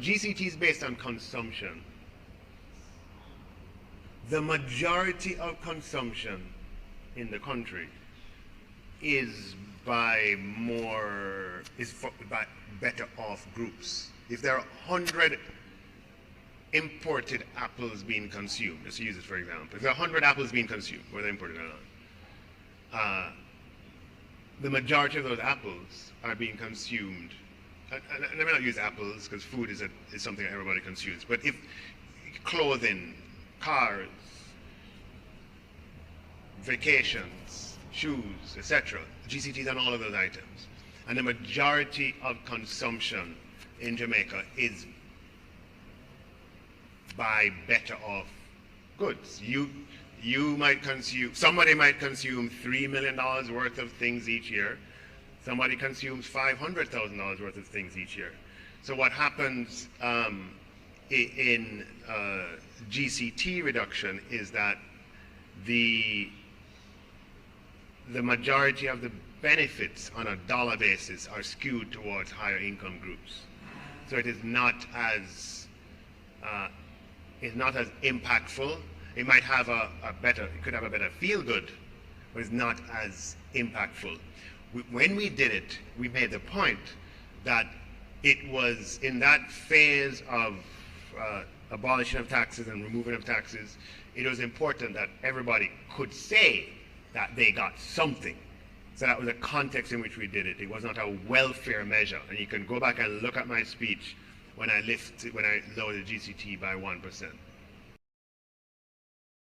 GCT is based on consumption. The majority of consumption in the country is by better off groups. If there are 100 imported apples being consumed, let's use it for example, if there are 100 apples being consumed, whether imported or not, the majority of those apples are being consumed, and I may not use apples because food is something that everybody consumes, but if clothing, cars, vacations, shoes, etc., GCTs on all of those items, and the majority of consumption in Jamaica is by better off goods. Somebody might consume $3 million worth of things each year. Somebody consumes $500,000 worth of things each year. So what happens in GCT reduction is that the majority of the benefits on a dollar basis are skewed towards higher income groups. So it is not as impactful. It might have it could have a better feel good, but it's not as impactful. When we did it, we made the point that it was in that phase of abolition of taxes and removal of taxes, it was important that everybody could say that they got something. So that was the context in which we did it. It was not a welfare measure. And you can go back and look at my speech when I lowered the GCT by 1%.